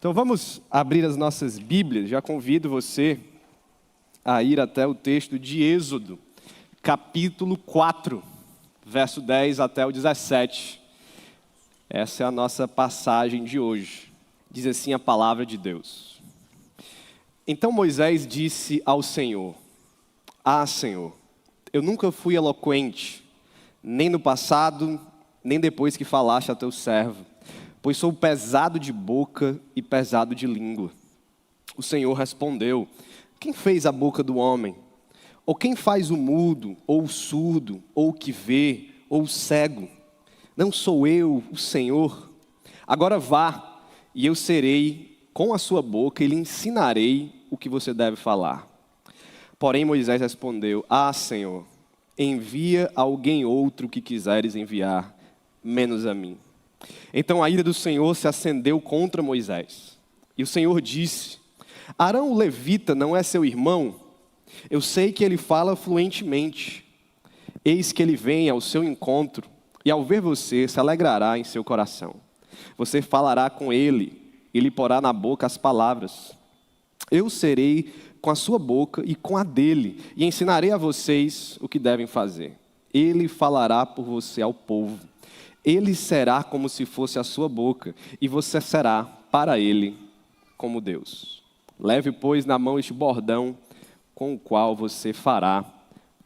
Então vamos abrir as nossas Bíblias. Já convido você a ir até o texto de Êxodo, capítulo 4, verso 10 até o 17. Essa é a nossa passagem de hoje. Diz assim a palavra de Deus. Então Moisés disse ao Senhor: Ah, Senhor, eu nunca fui eloquente, nem no passado, nem depois que falaste a teu servo, pois sou pesado de boca e pesado de língua. O Senhor respondeu: Quem fez a boca do homem? Ou quem faz o mudo, ou o surdo, ou o que vê, ou o cego? Não sou eu, o Senhor? Agora vá, e eu serei com a sua boca e lhe ensinarei o que você deve falar. Porém Moisés respondeu: Ah, Senhor, envia alguém outro que quiseres enviar, menos a mim. Então a ira do Senhor se acendeu contra Moisés. E o Senhor disse: Arão o levita não é seu irmão? Eu sei que ele fala fluentemente. Eis que ele vem ao seu encontro, e ao ver você se alegrará em seu coração. Você falará com ele, e lhe porá na boca as palavras. Eu serei com a sua boca e com a dele, e ensinarei a vocês o que devem fazer. Ele falará por você ao povo. Ele será como se fosse a sua boca, e você será para ele como Deus. Leve, pois, na mão este bordão, com o qual você fará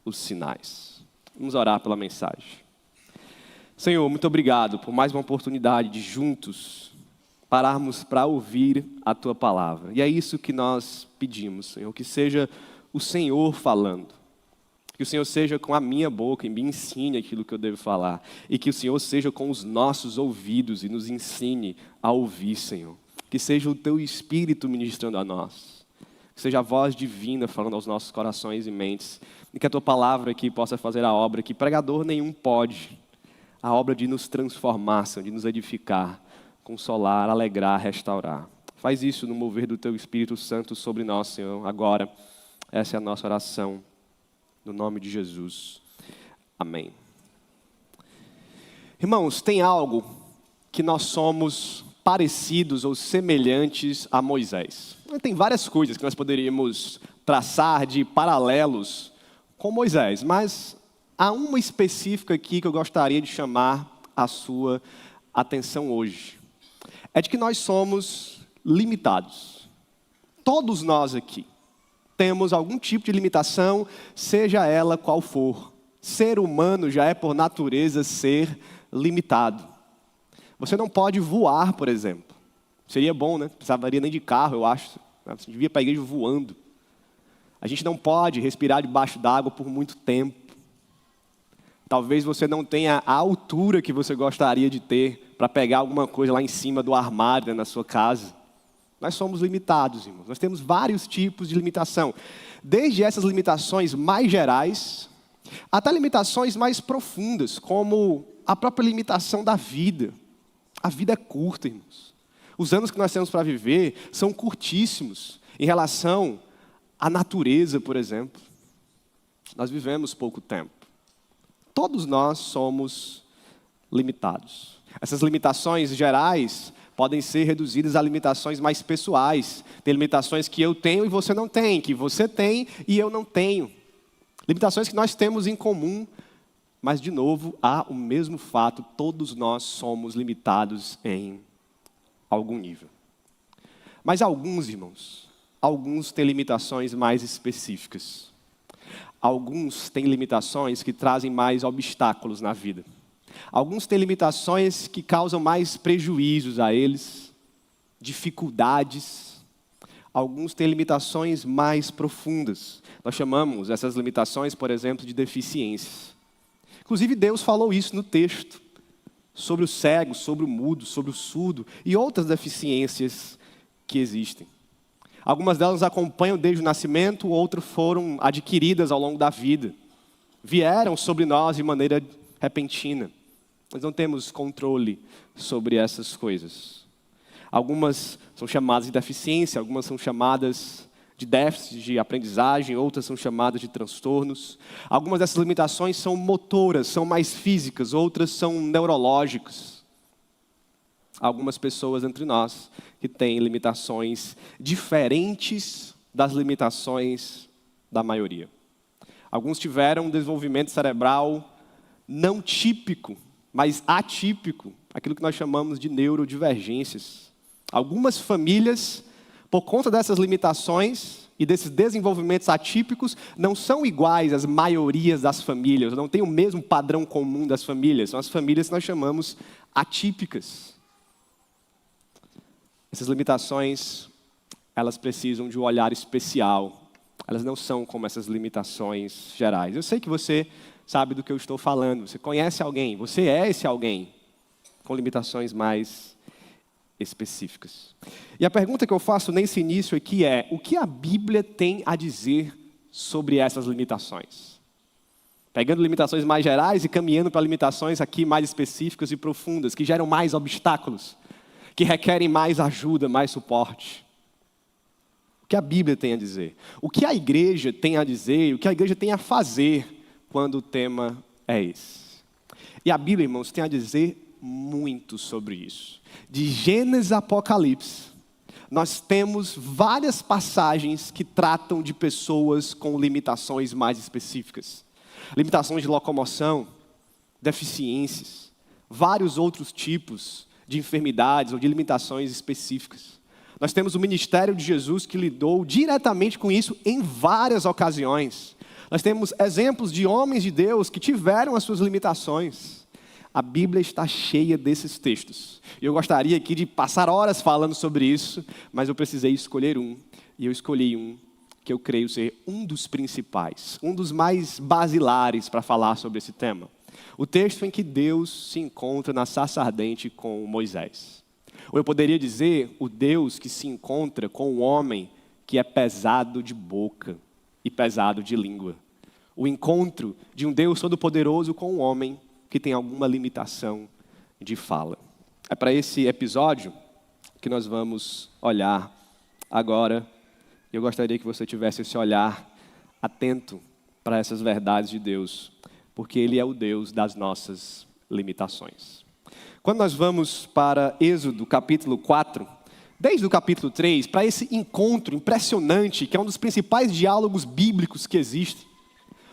os sinais. Vamos orar pela mensagem. Senhor, muito obrigado por mais uma oportunidade de juntos pararmos para ouvir a Tua palavra. E é isso que nós pedimos, Senhor, que seja o Senhor falando. Que o Senhor seja com a minha boca e me ensine aquilo que eu devo falar. E que o Senhor seja com os nossos ouvidos e nos ensine a ouvir, Senhor. Que seja o Teu Espírito ministrando a nós. Que seja a voz divina falando aos nossos corações e mentes. E que a Tua palavra aqui possa fazer a obra que pregador nenhum pode. A obra de nos transformar, Senhor, de nos edificar, consolar, alegrar, restaurar. Faz isso no mover do Teu Espírito Santo sobre nós, Senhor. Agora, essa é a nossa oração. No nome de Jesus. Amém. Irmãos, tem algo que nós somos parecidos ou semelhantes a Moisés. Tem várias coisas que nós poderíamos traçar de paralelos com Moisés, mas há uma específica aqui que eu gostaria de chamar a sua atenção hoje. É de que nós somos limitados. Todos nós aqui temos algum tipo de limitação, seja ela qual for. Ser humano já é, por natureza, ser limitado. Você não pode voar, por exemplo. Seria bom, né? Não precisaria nem de carro, eu acho. Você devia ir para a igreja voando. A gente não pode respirar debaixo d'água por muito tempo. Talvez você não tenha a altura que você gostaria de ter para pegar alguma coisa lá em cima do armário, né, na sua casa. Nós somos limitados, irmãos. Nós temos vários tipos de limitação. Desde essas limitações mais gerais, até limitações mais profundas, como a própria limitação da vida. A vida é curta, irmãos. Os anos que nós temos para viver são curtíssimos em relação à natureza, por exemplo. Nós vivemos pouco tempo. Todos nós somos limitados. Essas limitações gerais podem ser reduzidas a limitações mais pessoais. Tem limitações que eu tenho e você não tem, que você tem e eu não tenho. Limitações que nós temos em comum, mas, de novo, há o mesmo fato, todos nós somos limitados em algum nível. Mas alguns, irmãos, alguns têm limitações mais específicas. Alguns têm limitações que trazem mais obstáculos na vida. Alguns têm limitações que causam mais prejuízos a eles, dificuldades. Alguns têm limitações mais profundas. Nós chamamos essas limitações, por exemplo, de deficiências. Inclusive, Deus falou isso no texto, sobre o cego, sobre o mudo, sobre o surdo e outras deficiências que existem. Algumas delas nos acompanham desde o nascimento, outras foram adquiridas ao longo da vida. Vieram sobre nós de maneira repentina. Nós não temos controle sobre essas coisas. Algumas são chamadas de deficiência, algumas são chamadas de déficit de aprendizagem, outras são chamadas de transtornos. Algumas dessas limitações são motoras, são mais físicas, outras são neurológicas. Algumas pessoas entre nós que têm limitações diferentes das limitações da maioria. Alguns tiveram um desenvolvimento cerebral não típico, mas atípico, aquilo que nós chamamos de neurodivergências. Algumas famílias, por conta dessas limitações e desses desenvolvimentos atípicos, não são iguais às maiorias das famílias, não têm o mesmo padrão comum das famílias. São as famílias que nós chamamos atípicas. Essas limitações, elas precisam de um olhar especial. Elas não são como essas limitações gerais. Eu sei que você sabe do que eu estou falando. Você conhece alguém, você é esse alguém com limitações mais específicas. E a pergunta que eu faço nesse início aqui é: o que a Bíblia tem a dizer sobre essas limitações? Pegando limitações mais gerais e caminhando para limitações aqui mais específicas e profundas, que geram mais obstáculos, que requerem mais ajuda, mais suporte. O que a Bíblia tem a dizer? O que a igreja tem a dizer? O que a igreja tem a fazer quando o tema é esse? E a Bíblia, irmãos, tem a dizer muito sobre isso. De Gênesis a Apocalipse, nós temos várias passagens que tratam de pessoas com limitações mais específicas. Limitações de locomoção, deficiências, vários outros tipos de enfermidades ou de limitações específicas. Nós temos o ministério de Jesus que lidou diretamente com isso em várias ocasiões. Nós temos exemplos de homens de Deus que tiveram as suas limitações. A Bíblia está cheia desses textos. E eu gostaria aqui de passar horas falando sobre isso, mas eu precisei escolher um. E eu escolhi um que eu creio ser um dos principais, um dos mais basilares para falar sobre esse tema. O texto em que Deus se encontra na sarça ardente com Moisés. Ou eu poderia dizer, o Deus que se encontra com o homem que é pesado de boca e pesado de língua. O encontro de um Deus todo-poderoso com um homem que tem alguma limitação de fala. É para esse episódio que nós vamos olhar agora. Eu gostaria que você tivesse esse olhar atento para essas verdades de Deus, porque Ele é o Deus das nossas limitações. Quando nós vamos para Êxodo, capítulo 4, desde o capítulo 3, para esse encontro impressionante, que é um dos principais diálogos bíblicos que existe,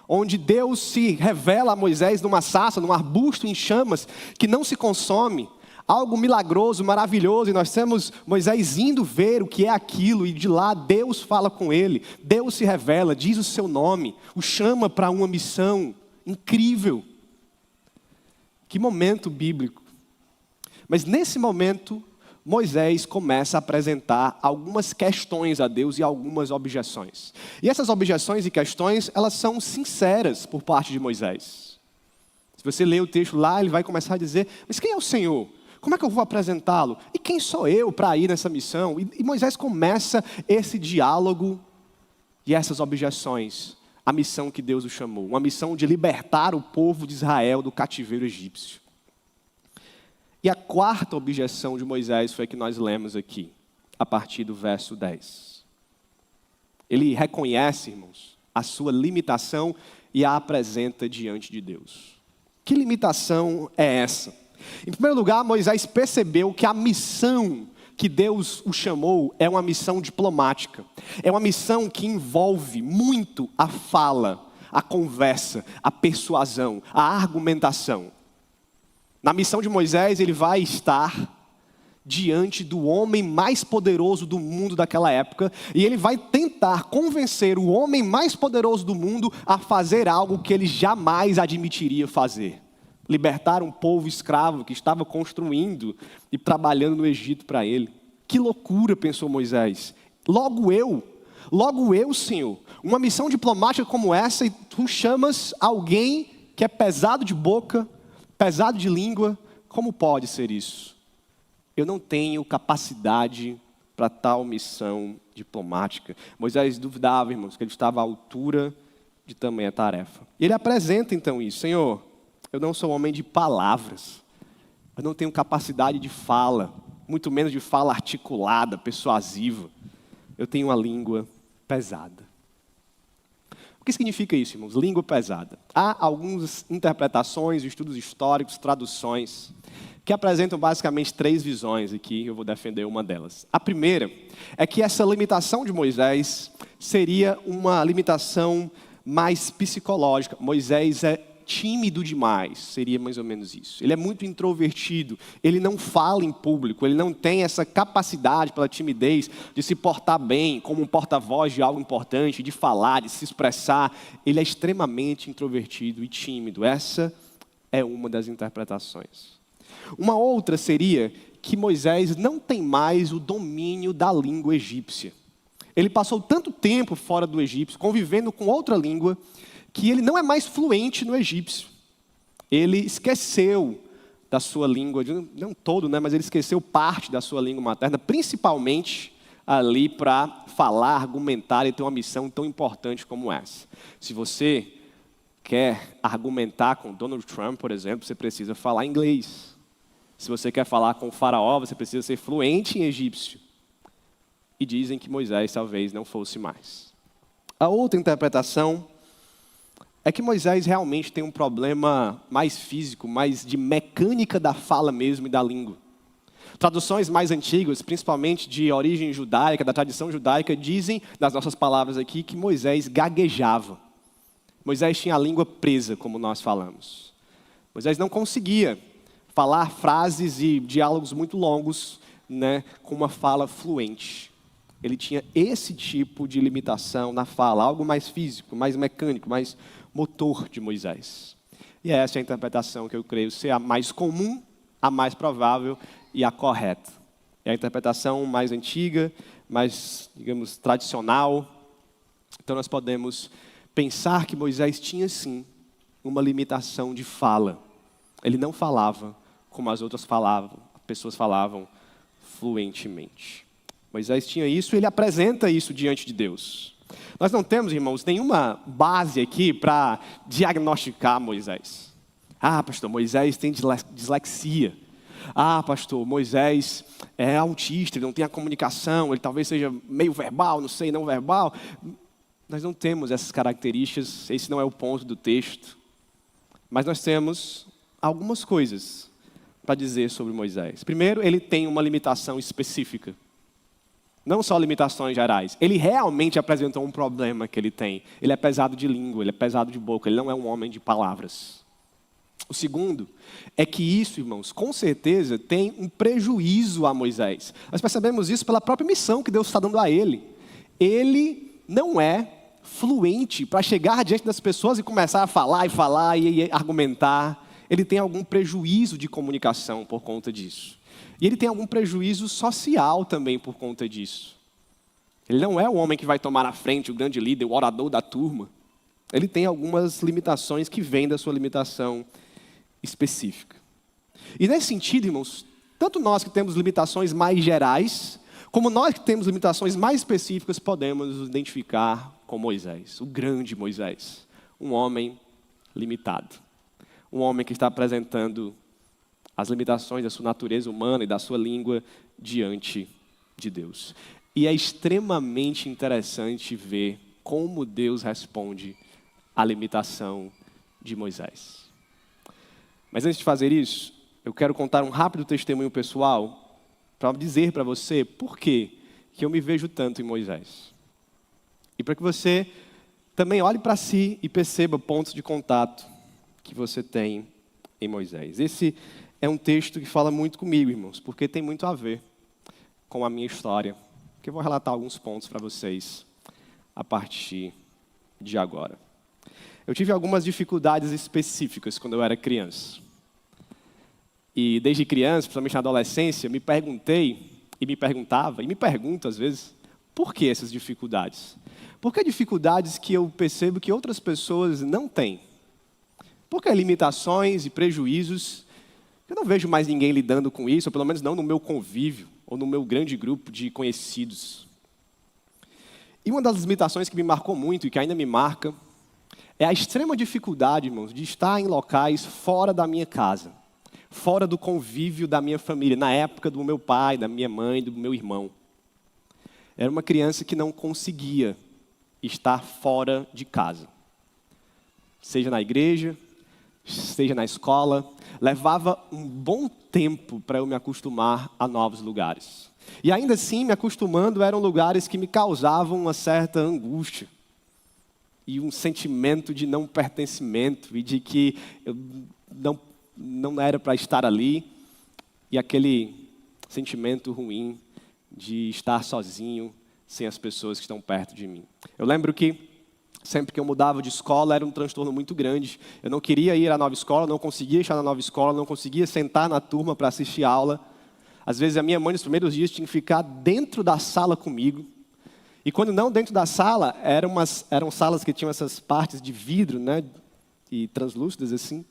onde Deus se revela a Moisés numa sarça, num arbusto em chamas, que não se consome, algo milagroso, maravilhoso, e nós temos Moisés indo ver o que é aquilo, e de lá Deus fala com ele, Deus se revela, diz o seu nome, o chama para uma missão incrível. Que momento bíblico. Mas nesse momento, Moisés começa a apresentar algumas questões a Deus e algumas objeções. E essas objeções e questões, elas são sinceras por parte de Moisés. Se você ler o texto lá, ele vai começar a dizer: mas quem é o Senhor? Como é que eu vou apresentá-lo? E quem sou eu para ir nessa missão? E Moisés começa esse diálogo e essas objeções. A missão que Deus o chamou, uma missão de libertar o povo de Israel do cativeiro egípcio. E a quarta objeção de Moisés foi a que nós lemos aqui, a partir do verso 10. Ele reconhece, irmãos, a sua limitação e a apresenta diante de Deus. Que limitação é essa? Em primeiro lugar, Moisés percebeu que a missão que Deus o chamou é uma missão diplomática. É uma missão que envolve muito a fala, a conversa, a persuasão, a argumentação. Na missão de Moisés, ele vai estar diante do homem mais poderoso do mundo daquela época, e ele vai tentar convencer o homem mais poderoso do mundo a fazer algo que ele jamais admitiria fazer. Libertar um povo escravo que estava construindo e trabalhando no Egito para ele. Que loucura, pensou Moisés. Logo eu, Senhor, uma missão diplomática como essa, e tu chamas alguém que é pesado de boca, pesado de língua, como pode ser isso? Eu não tenho capacidade para tal missão diplomática. Moisés duvidava, irmãos, que ele estava à altura de tamanha tarefa. E ele apresenta então isso: Senhor, eu não sou homem de palavras, eu não tenho capacidade de fala, muito menos de fala articulada, persuasiva. Eu tenho uma língua pesada. O que significa isso, irmãos? Língua pesada. Há algumas interpretações, estudos históricos, traduções, que apresentam basicamente 3 visões aqui, eu vou defender uma delas. A primeira é que essa limitação de Moisés seria uma limitação mais psicológica. Moisés é tímido demais, seria mais ou menos isso. Ele é muito introvertido, ele não fala em público, ele não tem essa capacidade pela timidez de se portar bem como um porta-voz de algo importante, de falar, de se expressar. Ele é extremamente introvertido e tímido. Essa é uma das interpretações. Uma outra seria que Moisés não tem mais o domínio da língua egípcia. Ele passou tanto tempo fora do Egito, convivendo com outra língua, que ele não é mais fluente no egípcio. Ele esqueceu da sua língua, não todo, né, mas ele esqueceu parte da sua língua materna, principalmente ali para falar, argumentar e ter uma missão tão importante como essa. Se você quer argumentar com Donald Trump, por exemplo, você precisa falar inglês. Se você quer falar com o faraó, você precisa ser fluente em egípcio. E dizem que Moisés talvez não fosse mais. A outra interpretação é que Moisés realmente tem um problema mais físico, mais de mecânica da fala mesmo e da língua. Traduções mais antigas, principalmente de origem judaica, da tradição judaica, dizem, nas nossas palavras aqui, que Moisés gaguejava. Moisés tinha a língua presa, como nós falamos. Moisés não conseguia falar frases e diálogos muito longos, né, com uma fala fluente. Ele tinha esse tipo de limitação na fala, algo mais físico, mais mecânico, mais motor de Moisés. E essa é a interpretação que eu creio ser a mais comum, a mais provável e a correta. É a interpretação mais antiga, mais, digamos, tradicional. Então nós podemos pensar que Moisés tinha sim uma limitação de fala. Ele não falava como as outras pessoas falavam fluentemente. Moisés tinha isso e ele apresenta isso diante de Deus. Nós não temos, irmãos, nenhuma base aqui para diagnosticar Moisés. Ah, pastor, Moisés tem dislexia. Ah, pastor, Moisés é autista, ele não tem a comunicação, ele talvez seja meio verbal, não sei, não verbal. Nós não temos essas características, esse não é o ponto do texto. Mas nós temos algumas coisas para dizer sobre Moisés. Primeiro, ele tem uma limitação específica. Não só limitações gerais. Ele realmente apresentou um problema que ele tem. Ele é pesado de língua, ele é pesado de boca, ele não é um homem de palavras. O segundo é que isso, irmãos, com certeza tem um prejuízo a Moisés. Nós percebemos isso pela própria missão que Deus está dando a ele. Ele não é fluente para chegar diante das pessoas e começar a falar e argumentar. Ele tem algum prejuízo de comunicação por conta disso. E ele tem algum prejuízo social também por conta disso. Ele não é o homem que vai tomar à frente, o grande líder, o orador da turma. Ele tem algumas limitações que vêm da sua limitação específica. E nesse sentido, irmãos, tanto nós que temos limitações mais gerais, como nós que temos limitações mais específicas, podemos nos identificar com Moisés, o grande Moisés, um homem limitado. Um homem que está apresentando as limitações da sua natureza humana e da sua língua diante de Deus. E é extremamente interessante ver como Deus responde à limitação de Moisés. Mas antes de fazer isso, eu quero contar um rápido testemunho pessoal para dizer para você por que eu me vejo tanto em Moisés. E para que você também olhe para si e perceba pontos de contato que você tem em Moisés. Esse é um texto que fala muito comigo, irmãos, porque tem muito a ver com a minha história, que eu vou relatar alguns pontos para vocês a partir de agora. Eu tive algumas dificuldades específicas quando eu era criança. E desde criança, principalmente na adolescência, me perguntei, e me perguntava, e me pergunto às vezes, por que essas dificuldades? Por que dificuldades que eu percebo que outras pessoas não têm? Por que limitações e prejuízos? Eu não vejo mais ninguém lidando com isso, ou pelo menos não no meu convívio, ou no meu grande grupo de conhecidos. E uma das limitações que me marcou muito, e que ainda me marca, é a extrema dificuldade, irmãos, de estar em locais fora da minha casa, fora do convívio da minha família, na época do meu pai, da minha mãe, do meu irmão. Era uma criança que não conseguia estar fora de casa. Seja na igreja, seja na escola, levava um bom tempo para eu me acostumar a novos lugares. E ainda assim, me acostumando, eram lugares que me causavam uma certa angústia. E um sentimento de não pertencimento e de que eu não era para estar ali. E aquele sentimento ruim de estar sozinho, sem as pessoas que estão perto de mim. Eu lembro que sempre que eu mudava de escola era um transtorno muito grande. Eu não queria ir à nova escola, não conseguia estar na nova escola, não conseguia sentar na turma para assistir aula. Às vezes a minha mãe nos primeiros dias tinha que ficar dentro da sala comigo. E quando não dentro da sala, eram salas que tinham essas partes de vidro, né, e translúcidas assim.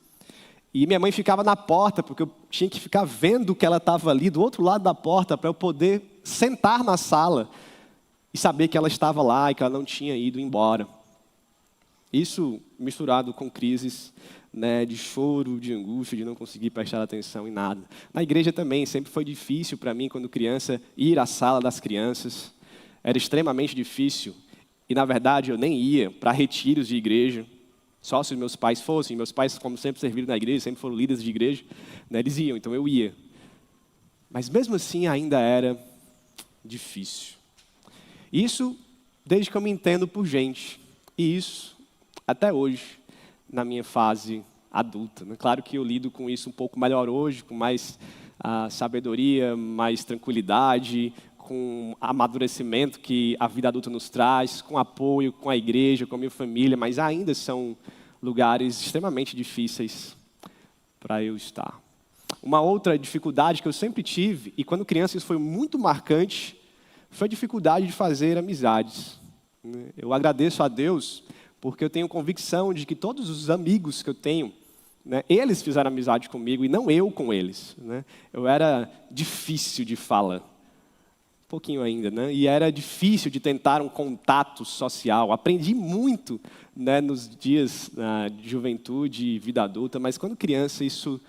E minha mãe ficava na porta, porque eu tinha que ficar vendo que ela estava ali do outro lado da porta para eu poder sentar na sala e saber que ela estava lá e que ela não tinha ido embora. Isso misturado com crises, né, de choro, de angústia, de não conseguir prestar atenção em nada. Na igreja também, sempre foi difícil para mim, quando criança, ir à sala das crianças. Era extremamente difícil. E, na verdade, eu nem ia para retiros de igreja. Só se meus pais fossem. Meus pais, como sempre serviram na igreja, sempre foram líderes de igreja, né, eles iam, então eu ia. Mas mesmo assim ainda era difícil. Isso desde que eu me entendo por gente. E isso até hoje, na minha fase adulta. Claro que eu lido com isso um pouco melhor hoje, com mais sabedoria, mais tranquilidade, com amadurecimento que a vida adulta nos traz, com apoio, com a igreja, com a minha família, mas ainda são lugares extremamente difíceis para eu estar. Uma outra dificuldade que eu sempre tive, e quando criança isso foi muito marcante, foi a dificuldade de fazer amizades. Eu agradeço a Deus porque eu tenho convicção de que todos os amigos que eu tenho, né, eles fizeram amizade comigo e não eu com eles. Né? Eu era difícil de fala, um pouquinho ainda, né? E era difícil de tentar um contato social. Aprendi muito, né, nos dias de juventude e vida adulta, mas quando criança isso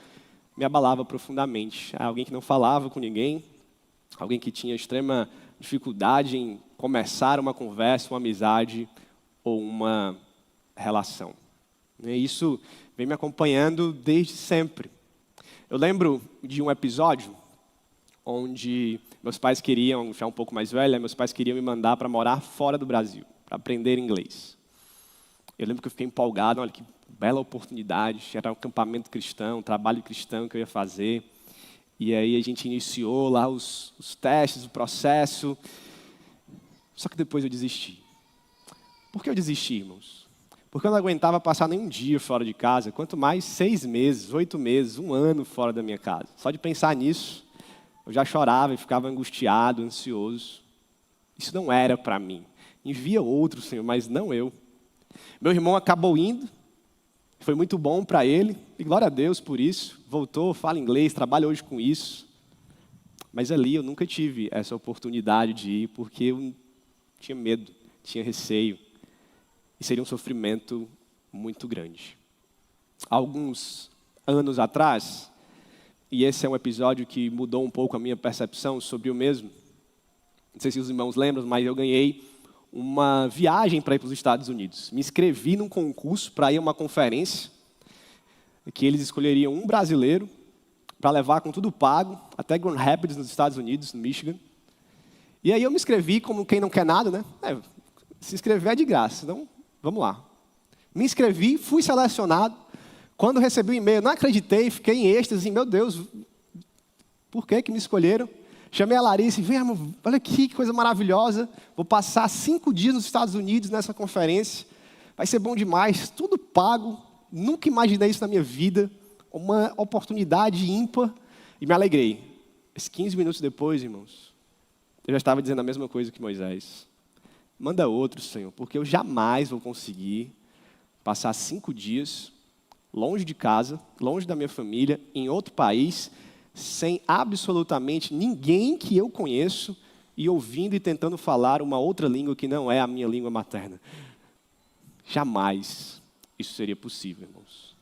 me abalava profundamente. Alguém que não falava com ninguém, alguém que tinha extrema dificuldade em começar uma conversa, uma amizade ou uma relação. E isso vem me acompanhando desde sempre. Eu lembro de um episódio onde meus pais queriam, já um pouco mais velha, meus pais queriam me mandar para morar fora do Brasil, para aprender inglês. Eu lembro que eu fiquei empolgado, olha que bela oportunidade, era um acampamento cristão, um trabalho cristão que eu ia fazer. E aí a gente iniciou lá os testes, o processo. Só que depois eu desisti. Por que eu desisti, irmãos? Porque eu não aguentava passar nenhum dia fora de casa, quanto mais 6 meses, 8 meses, 1 ano fora da minha casa. Só de pensar nisso, eu já chorava e ficava angustiado, ansioso. Isso não era para mim. Envia outro, Senhor, mas não eu. Meu irmão acabou indo, foi muito bom para ele, e glória a Deus por isso. Voltou, fala inglês, trabalha hoje com isso. Mas ali eu nunca tive essa oportunidade de ir, porque eu tinha medo, tinha receio. E seria um sofrimento muito grande. Há alguns anos atrás, e esse é um episódio que mudou um pouco a minha percepção sobre o mesmo. Não sei se os irmãos lembram, mas eu ganhei uma viagem para ir para os Estados Unidos. Me inscrevi num concurso para ir a uma conferência, que eles escolheriam um brasileiro para levar com tudo pago, até Grand Rapids, nos Estados Unidos, no Michigan. E aí eu me inscrevi como quem não quer nada, né? Se inscrever é de graça, então vamos lá. Me inscrevi, fui selecionado. Quando recebi o e-mail, não acreditei, fiquei em êxtase. Meu Deus, por que me escolheram? Chamei a Larissa e vem, amor, olha aqui, que coisa maravilhosa. Vou passar 5 dias nos Estados Unidos nessa conferência. Vai ser bom demais, tudo pago. Nunca imaginei isso na minha vida. Uma oportunidade ímpar. E me alegrei. Mas 15 minutos depois, irmãos, eu já estava dizendo a mesma coisa que Moisés. Manda outro, Senhor, porque eu jamais vou conseguir passar 5 dias longe de casa, longe da minha família, em outro país, sem absolutamente ninguém que eu conheço e ouvindo e tentando falar uma outra língua que não é a minha língua materna. Jamais isso seria possível, irmãos.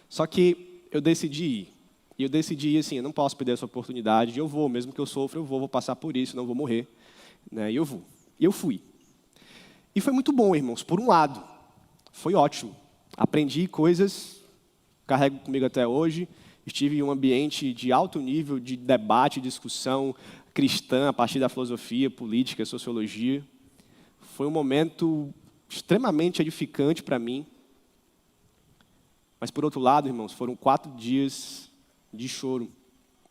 Só que eu decidi ir. E eu decidi assim, eu não posso perder essa oportunidade, eu vou, mesmo que eu sofra, eu vou passar por isso, não vou morrer. Né? E eu vou. E eu fui. E foi muito bom, irmãos, por um lado. Foi ótimo. Aprendi coisas, carrego comigo até hoje. Estive em um ambiente de alto nível de debate, discussão cristã a partir da filosofia, política, sociologia. Foi um momento extremamente edificante para mim. Mas, por outro lado, irmãos, foram 4 dias de choro.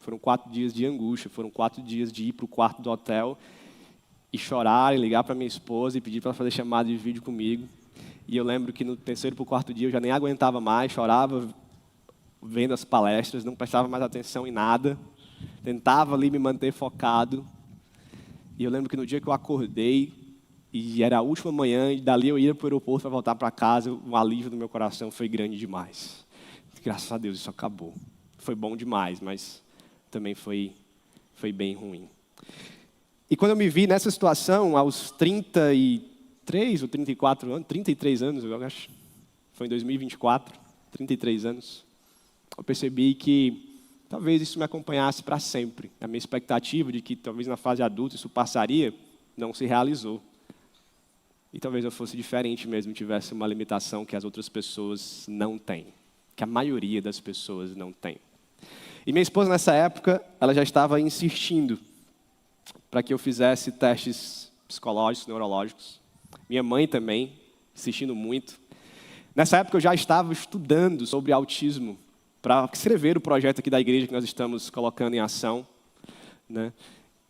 Foram 4 dias de angústia. Foram 4 dias de ir para o quarto do hotel e chorar, e ligar para minha esposa e pedir para ela fazer chamada de vídeo comigo. E eu lembro que no terceiro para o quarto dia eu já nem aguentava mais, chorava vendo as palestras, não prestava mais atenção em nada. Tentava ali me manter focado. E eu lembro que no dia que eu acordei, e era a última manhã, e dali eu ia para o aeroporto para voltar para casa, o alívio do meu coração foi grande demais. Graças a Deus isso acabou. Foi bom demais, mas também foi bem ruim. E quando eu me vi nessa situação, aos 33 ou 34 anos, 33 anos, eu acho, foi em 2024, 33 anos, eu percebi que talvez isso me acompanhasse para sempre. A minha expectativa de que talvez na fase adulta isso passaria, não se realizou. E talvez eu fosse diferente mesmo, tivesse uma limitação que as outras pessoas não têm, que a maioria das pessoas não tem. E minha esposa, nessa época, ela já estava insistindo para que eu fizesse testes psicológicos, neurológicos. Minha mãe também, insistindo muito. Nessa época eu já estava estudando sobre autismo para escrever o projeto aqui da igreja que nós estamos colocando em ação, né?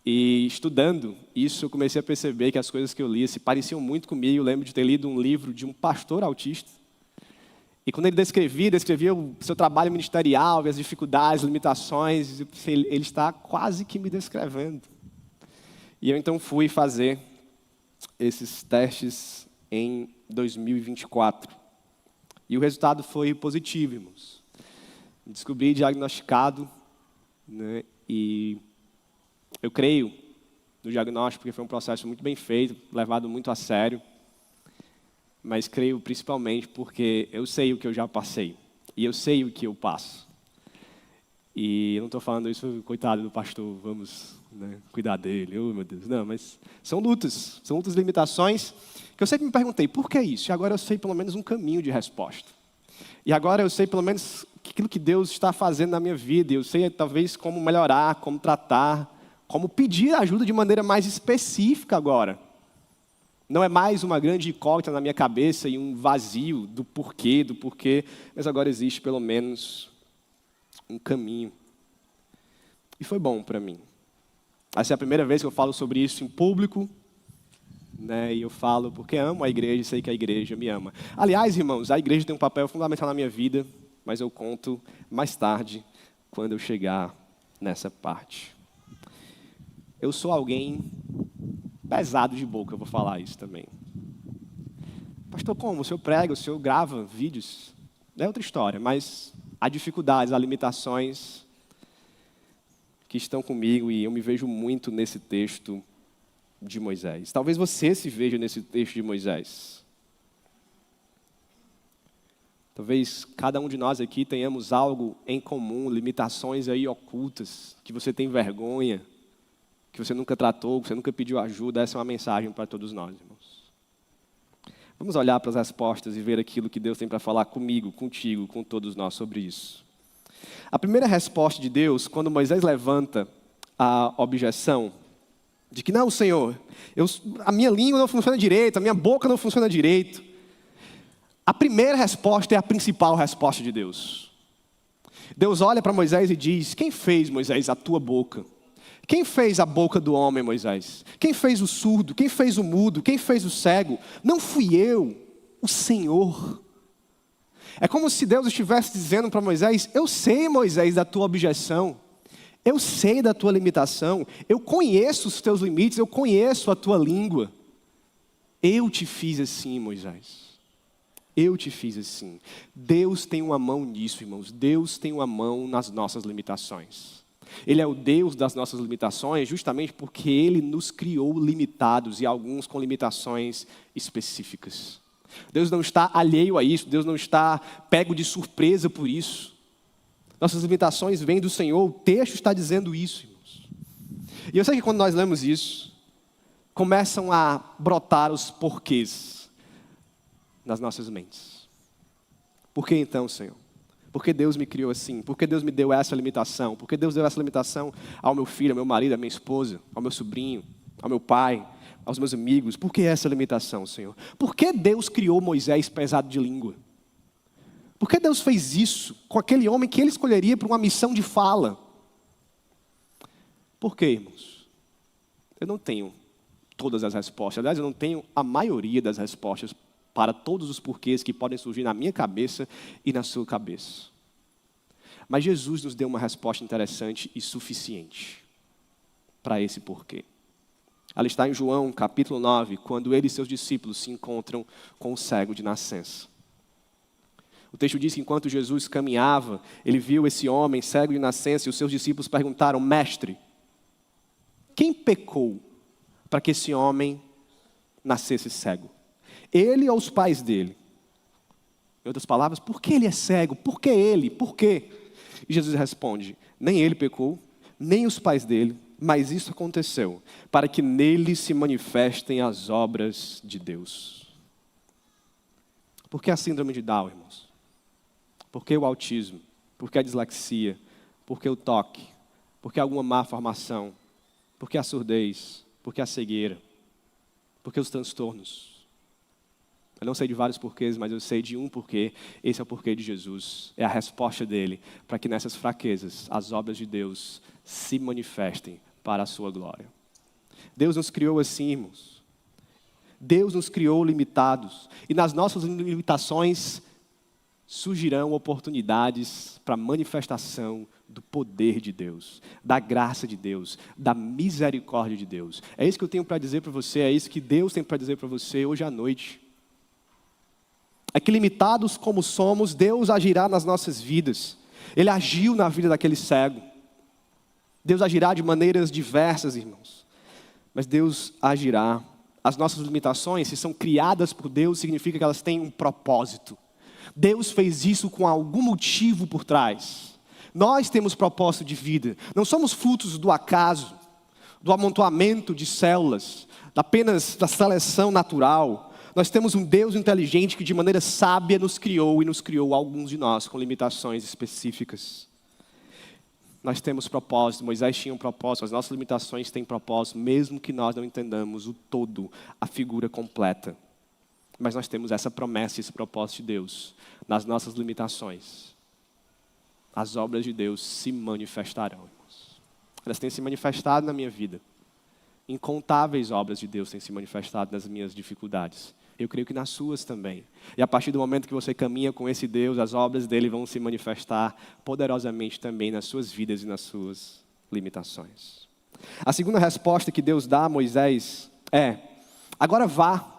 E estudando isso, eu comecei a perceber que as coisas que eu lia se pareciam muito comigo. Eu lembro de ter lido um livro de um pastor autista. E quando ele descrevia o seu trabalho ministerial, as dificuldades, limitações, ele está quase que me descrevendo. E eu então fui fazer esses testes em 2024. E o resultado foi positivo, irmãos. Descobri diagnosticado, né? E eu creio no diagnóstico, porque foi um processo muito bem feito, levado muito a sério. Mas creio principalmente porque eu sei o que eu já passei. E eu sei o que eu passo. E eu não estou falando isso, coitado do pastor, vamos, né, cuidar dele, oh meu Deus. Não, mas são lutas, limitações, que eu sempre me perguntei, por que isso? E agora eu sei pelo menos um caminho de resposta. E agora eu sei pelo menos aquilo que Deus está fazendo na minha vida. Eu sei talvez como melhorar, como tratar, como pedir ajuda de maneira mais específica agora. Não é mais uma grande incógnita na minha cabeça e um vazio do porquê, mas agora existe pelo menos um caminho. E foi bom para mim. Essa é a primeira vez que eu falo sobre isso em público, né? E eu falo porque amo a igreja e sei que a igreja me ama. Aliás, irmãos, a igreja tem um papel fundamental na minha vida, mas eu conto mais tarde, quando eu chegar nessa parte. Eu sou alguém pesado de boca, eu vou falar isso também. Pastor, como? O senhor prega, o senhor grava vídeos? É outra história, mas há dificuldades, há limitações que estão comigo e eu me vejo muito nesse texto de Moisés. Talvez você se veja nesse texto de Moisés. Talvez cada um de nós aqui tenhamos algo em comum, limitações aí ocultas, que você tem vergonha, que você nunca tratou, que você nunca pediu ajuda. Essa é uma mensagem para todos nós, irmãos. Vamos olhar para as respostas e ver aquilo que Deus tem para falar comigo, contigo, com todos nós sobre isso. A primeira resposta de Deus, quando Moisés levanta a objeção de que, não, Senhor, a minha língua não funciona direito, a minha boca não funciona direito. A primeira resposta é a principal resposta de Deus. Deus olha para Moisés e diz, quem fez, Moisés, a tua boca? Quem fez a boca do homem, Moisés? Quem fez o surdo? Quem fez o mudo? Quem fez o cego? Não fui eu, o Senhor. É como se Deus estivesse dizendo para Moisés, eu sei, Moisés, da tua objeção. Eu sei da tua limitação. Eu conheço os teus limites, eu conheço a tua língua. Eu te fiz assim, Moisés. Eu te fiz assim. Deus tem uma mão nisso, irmãos. Deus tem uma mão nas nossas limitações. Ele é o Deus das nossas limitações justamente porque Ele nos criou limitados e alguns com limitações específicas. Deus não está alheio a isso, Deus não está pego de surpresa por isso. Nossas limitações vêm do Senhor, o texto está dizendo isso, irmãos. E eu sei que quando nós lemos isso, começam a brotar os porquês nas nossas mentes. Por que então, Senhor? Por que Deus me criou assim? Por que Deus me deu essa limitação? Por que Deus deu essa limitação ao meu filho, ao meu marido, à minha esposa, ao meu sobrinho, ao meu pai, aos meus amigos? Por que essa limitação, Senhor? Por que Deus criou Moisés pesado de língua? Por que Deus fez isso com aquele homem que ele escolheria para uma missão de fala? Por quê, irmãos? Eu não tenho todas as respostas. Aliás, eu não tenho a maioria das respostas para todos os porquês que podem surgir na minha cabeça e na sua cabeça. Mas Jesus nos deu uma resposta interessante e suficiente para esse porquê. Ela está em João, capítulo 9, quando ele e seus discípulos se encontram com o cego de nascença. O texto diz que enquanto Jesus caminhava, ele viu esse homem cego de nascença e os seus discípulos perguntaram: Mestre, quem pecou para que esse homem nascesse cego? Ele ou os pais dele? Em outras palavras, por que ele é cego? Por que ele? Por quê? E Jesus responde: nem ele pecou, nem os pais dele, mas isso aconteceu para que nele se manifestem as obras de Deus. Por que a síndrome de Down, irmãos? Por que o autismo? Por que a dislexia? Por que o toque? Por que alguma má formação? Por que a surdez? Por que a cegueira? Por que os transtornos? Eu não sei de vários porquês, mas eu sei de um porquê. Esse é o porquê de Jesus. É a resposta dele para que nessas fraquezas as obras de Deus se manifestem para a sua glória. Deus nos criou assim, irmãos. Deus nos criou limitados. E nas nossas limitações surgirão oportunidades para a manifestação do poder de Deus, da graça de Deus, da misericórdia de Deus. É isso que eu tenho para dizer para você, é isso que Deus tem para dizer para você hoje à noite. É que limitados como somos, Deus agirá nas nossas vidas. Ele agiu na vida daquele cego. Deus agirá de maneiras diversas, irmãos. Mas Deus agirá. As nossas limitações, se são criadas por Deus, significa que elas têm um propósito. Deus fez isso com algum motivo por trás. Nós temos propósito de vida. Não somos frutos do acaso, do amontoamento de células, apenas da seleção natural. Nós temos um Deus inteligente que de maneira sábia nos criou e nos criou alguns de nós com limitações específicas. Nós temos propósito, Moisés tinha um propósito, as nossas limitações têm propósito, mesmo que nós não entendamos o todo, a figura completa. Mas nós temos essa promessa, esse propósito de Deus. Nas nossas limitações, as obras de Deus se manifestarão, irmãos. Elas têm se manifestado na minha vida. Incontáveis obras de Deus têm se manifestado nas minhas dificuldades. Eu creio que nas suas também. E a partir do momento que você caminha com esse Deus, as obras dele vão se manifestar poderosamente também nas suas vidas e nas suas limitações. A segunda resposta que Deus dá a Moisés é: agora vá.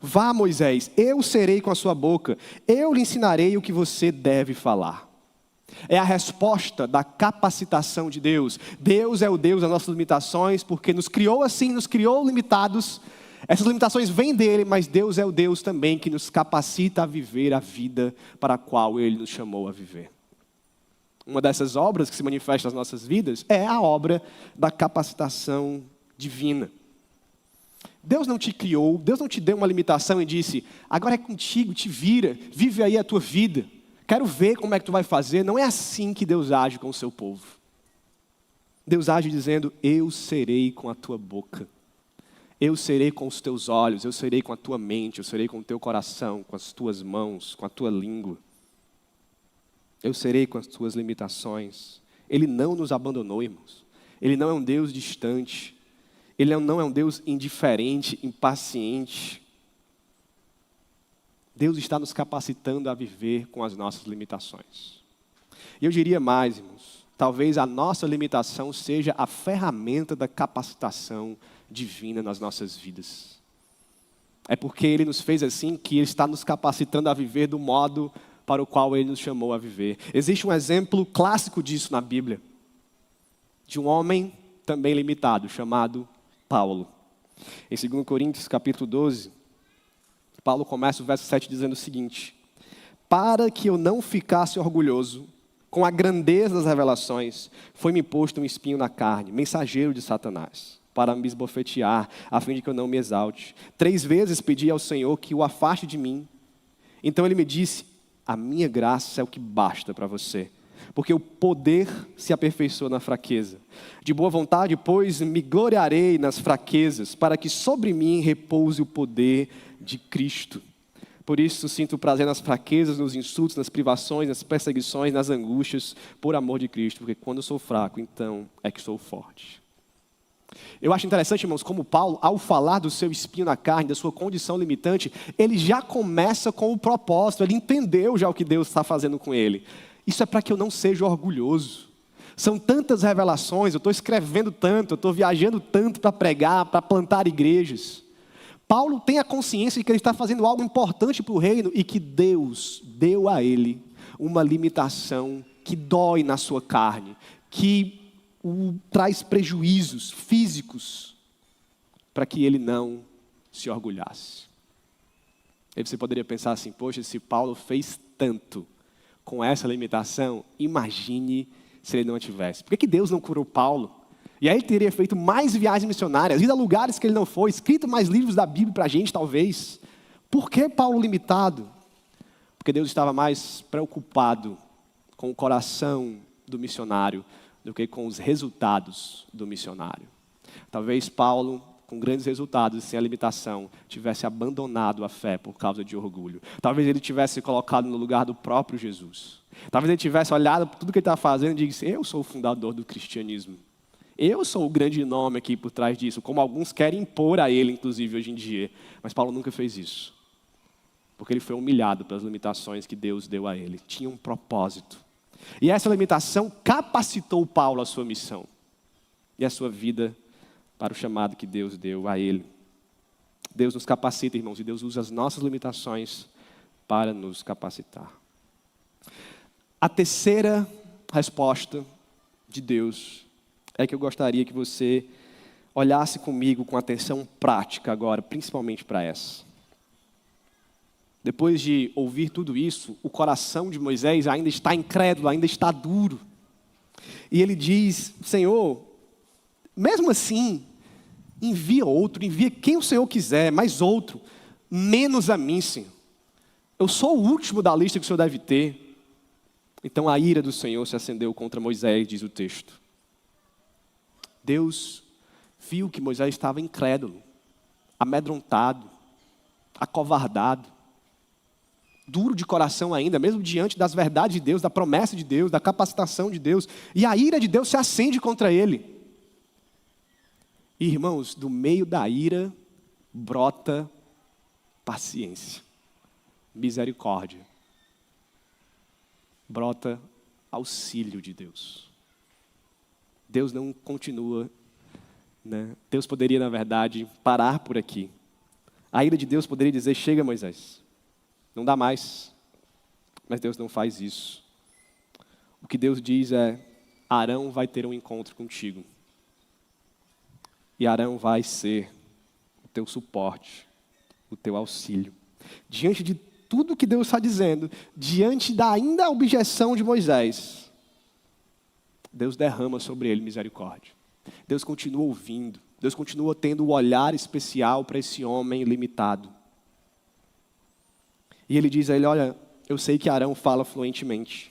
Vá, Moisés, eu serei com a sua boca, eu lhe ensinarei o que você deve falar. É a resposta da capacitação de Deus. Deus é o Deus das nossas limitações, porque nos criou assim, nos criou limitados. Essas limitações vêm dele, mas Deus é o Deus também que nos capacita a viver a vida para a qual ele nos chamou a viver. Uma dessas obras que se manifesta nas nossas vidas é a obra da capacitação divina. Deus não te criou, Deus não te deu uma limitação e disse: agora é contigo, te vira, vive aí a tua vida. Quero ver como é que tu vai fazer. Não é assim que Deus age com o seu povo. Deus age dizendo: eu serei com a tua boca. Eu serei com os teus olhos, eu serei com a tua mente, eu serei com o teu coração, com as tuas mãos, com a tua língua. Eu serei com as tuas limitações. Ele não nos abandonou, irmãos. Ele não é um Deus distante. Ele não é um Deus indiferente, impaciente. Deus está nos capacitando a viver com as nossas limitações. E eu diria mais, irmãos, talvez a nossa limitação seja a ferramenta da capacitação divina nas nossas vidas. É porque Ele nos fez assim que Ele está nos capacitando a viver do modo para o qual Ele nos chamou a viver. Existe um exemplo clássico disso na Bíblia, de um homem também limitado, chamado Paulo. Em 2 Coríntios, capítulo 12, Paulo começa o verso 7 dizendo o seguinte: para que eu não ficasse orgulhoso com a grandeza das revelações, foi-me posto um espinho na carne, mensageiro de Satanás. para me esbofetear, a fim de que eu não me exalte. 3 vezes pedi ao Senhor que o afaste de mim. Então ele me disse: a minha graça é o que basta para você, porque o poder se aperfeiçoa na fraqueza. De boa vontade, pois, me gloriarei nas fraquezas, para que sobre mim repouse o poder de Cristo. Por isso sinto prazer nas fraquezas, nos insultos, nas privações, nas perseguições, nas angústias, por amor de Cristo, porque quando sou fraco, então é que sou forte. Eu acho interessante, irmãos, como Paulo, ao falar do seu espinho na carne, da sua condição limitante, ele já começa com o propósito, ele entendeu já o que Deus está fazendo com ele. Isso é para que eu não seja orgulhoso. São tantas revelações, eu estou escrevendo tanto, eu estou viajando tanto para pregar, para plantar igrejas. Paulo tem a consciência de que ele está fazendo algo importante para o reino e que Deus deu a ele uma limitação que dói na sua carne, que o traz prejuízos físicos, para que ele não se orgulhasse. Aí você poderia pensar assim: poxa, se Paulo fez tanto com essa limitação, imagine se ele não a tivesse. Por que Deus não curou Paulo? E aí ele teria feito mais viagens missionárias, ido a lugares que ele não foi, escrito mais livros da Bíblia para a gente, talvez. Por que Paulo limitado? Porque Deus estava mais preocupado com o coração do missionário do que com os resultados do missionário. Talvez Paulo, com grandes resultados e sem a limitação, tivesse abandonado a fé por causa de orgulho. Talvez ele tivesse se colocado no lugar do próprio Jesus. Talvez ele tivesse olhado para tudo que ele estava fazendo e disse: eu sou o fundador do cristianismo. Eu sou o grande nome aqui por trás disso, como alguns querem impor a ele, inclusive, hoje em dia. Mas Paulo nunca fez isso. Porque ele foi humilhado pelas limitações que Deus deu a ele. Tinha um propósito. E essa limitação capacitou Paulo à sua missão e à sua vida para o chamado que Deus deu a ele. Deus nos capacita, irmãos, e Deus usa as nossas limitações para nos capacitar. A terceira resposta de Deus é que eu gostaria que você olhasse comigo com atenção prática agora, principalmente para essa. Depois de ouvir tudo isso, o coração de Moisés ainda está incrédulo, ainda está duro. E ele diz: Senhor, mesmo assim, envia outro, envia quem o Senhor quiser, mas outro, menos a mim, Senhor. Eu sou o último da lista que o Senhor deve ter. Então a ira do Senhor se acendeu contra Moisés, diz o texto. Deus viu que Moisés estava incrédulo, amedrontado, acovardado, duro de coração ainda, mesmo diante das verdades de Deus, da promessa de Deus, da capacitação de Deus. E a ira de Deus se acende contra ele. E, irmãos, do meio da ira brota paciência, misericórdia. Brota auxílio de Deus. Deus não continua, né? Deus poderia, na verdade, parar por aqui. A ira de Deus poderia dizer: chega, Moisés, não dá mais. Mas Deus não faz isso. O que Deus diz é: Arão vai ter um encontro contigo. E Arão vai ser o teu suporte, o teu auxílio. Diante de tudo que Deus está dizendo, diante da ainda objeção de Moisés, Deus derrama sobre ele misericórdia. Deus continua ouvindo. Deus continua tendo o olhar especial para esse homem limitado. E ele diz a ele: olha, eu sei que Arão fala fluentemente.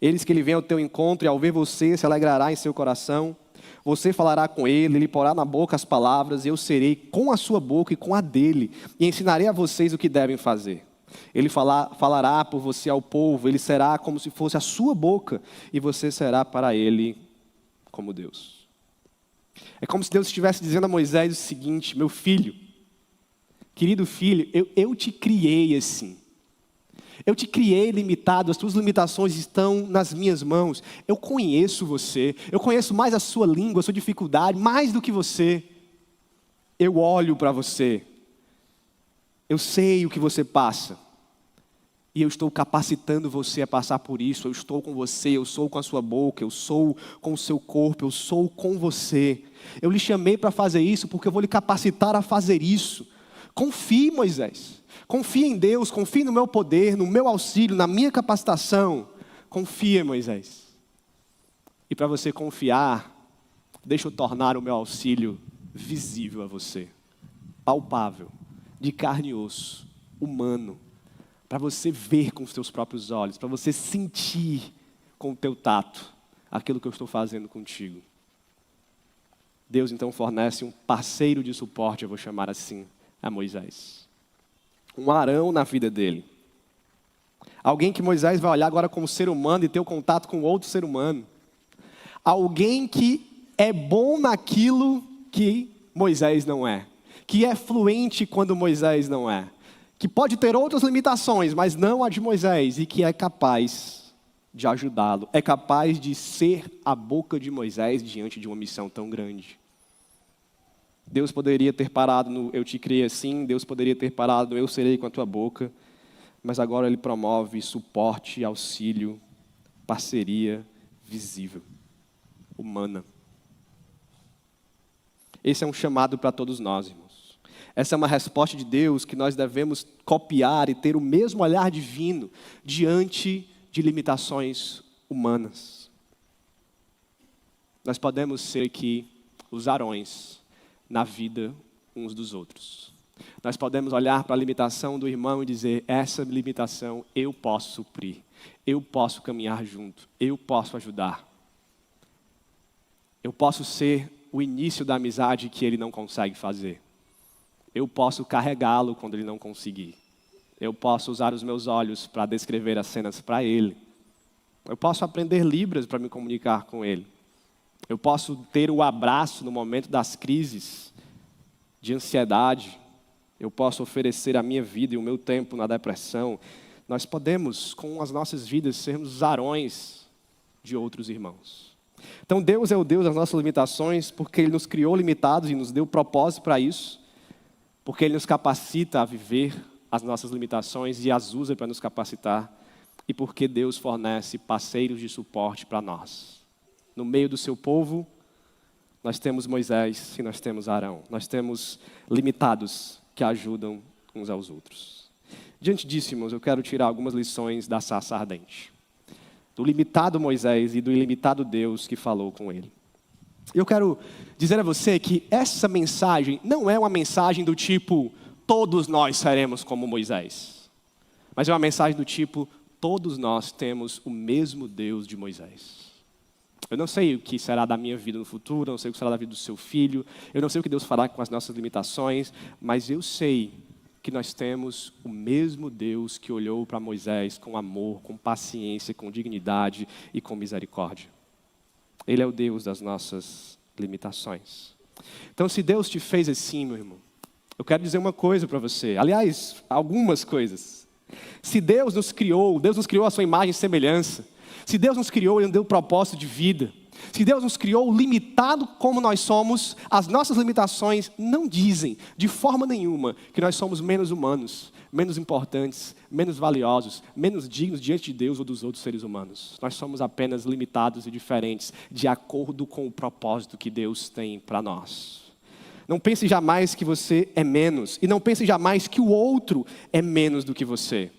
Eis que ele vem ao teu encontro e ao ver você se alegrará em seu coração. Você falará com ele, ele porá na boca as palavras, e eu serei com a sua boca e com a dele, e ensinarei a vocês o que devem fazer. Ele falará por você ao povo, ele será como se fosse a sua boca, e você será para ele como Deus. É como se Deus estivesse dizendo a Moisés o seguinte: meu filho, querido filho, eu te criei assim. Eu te criei limitado, as tuas limitações estão nas minhas mãos. Eu conheço você, eu conheço mais a sua língua, a sua dificuldade, mais do que você. Eu olho para você, eu sei o que você passa. E eu estou capacitando você a passar por isso. Eu estou com você, eu sou com a sua boca, eu sou com o seu corpo, eu sou com você. Eu lhe chamei para fazer isso porque eu vou lhe capacitar a fazer isso. Confie, Moisés. Confie em Deus, confie no meu poder, no meu auxílio, na minha capacitação. Confia, Moisés. E para você confiar, deixa eu tornar o meu auxílio visível a você, palpável, de carne e osso, humano, para você ver com os teus próprios olhos, para você sentir com o teu tato aquilo que eu estou fazendo contigo. Deus então fornece um parceiro de suporte, eu vou chamar assim, a Moisés. Um Arão na vida dele. Alguém que Moisés vai olhar agora como ser humano e ter o contato com outro ser humano. Alguém que é bom naquilo que Moisés não é. Que é fluente quando Moisés não é. Que pode ter outras limitações, mas não a de Moisés. E que é capaz de ajudá-lo. É capaz de ser a boca de Moisés diante de uma missão tão grande. Deus poderia ter parado no eu te criei assim. Deus poderia ter parado no eu serei com a tua boca. Mas agora Ele promove suporte, auxílio, parceria visível, humana. Esse é um chamado para todos nós, irmãos. Essa é uma resposta de Deus que nós devemos copiar e ter o mesmo olhar divino diante de limitações humanas. Nós podemos ser aqui os Arões na vida uns dos outros. Nós podemos olhar para a limitação do irmão e dizer, essa limitação eu posso suprir, eu posso caminhar junto, eu posso ajudar. Eu posso ser o início da amizade que ele não consegue fazer. Eu posso carregá-lo quando ele não conseguir. Eu posso usar os meus olhos para descrever as cenas para ele. Eu posso aprender Libras para me comunicar com ele. Eu posso ter o abraço no momento das crises de ansiedade. Eu posso oferecer a minha vida e o meu tempo na depressão. Nós podemos, com as nossas vidas, sermos os Arões de outros irmãos. Então, Deus é o Deus das nossas limitações, porque Ele nos criou limitados e nos deu propósito para isso, porque Ele nos capacita a viver as nossas limitações e as usa para nos capacitar, e porque Deus fornece parceiros de suporte para nós. No meio do seu povo, nós temos Moisés e nós temos Arão. Nós temos limitados que ajudam uns aos outros. Diante disso, irmãos, eu quero tirar algumas lições da sarça ardente. Do limitado Moisés e do ilimitado Deus que falou com ele. Eu quero dizer a você que essa mensagem não é uma mensagem do tipo, todos nós seremos como Moisés. Mas é uma mensagem do tipo, todos nós temos o mesmo Deus de Moisés. Eu não sei o que será da minha vida no futuro, eu não sei o que será da vida do seu filho, eu não sei o que Deus fará com as nossas limitações, mas eu sei que nós temos o mesmo Deus que olhou para Moisés com amor, com paciência, com dignidade e com misericórdia. Ele é o Deus das nossas limitações. Então, se Deus te fez assim, meu irmão, eu quero dizer uma coisa para você, aliás, algumas coisas. Se Deus nos criou a sua imagem e semelhança. Se Deus nos criou, Ele nos deu propósito de vida. Se Deus nos criou limitado como nós somos, as nossas limitações não dizem, de forma nenhuma, que nós somos menos humanos, menos importantes, menos valiosos, menos dignos diante de Deus ou dos outros seres humanos. Nós somos apenas limitados e diferentes, de acordo com o propósito que Deus tem para nós. Não pense jamais que você é menos, e não pense jamais que o outro é menos do que você.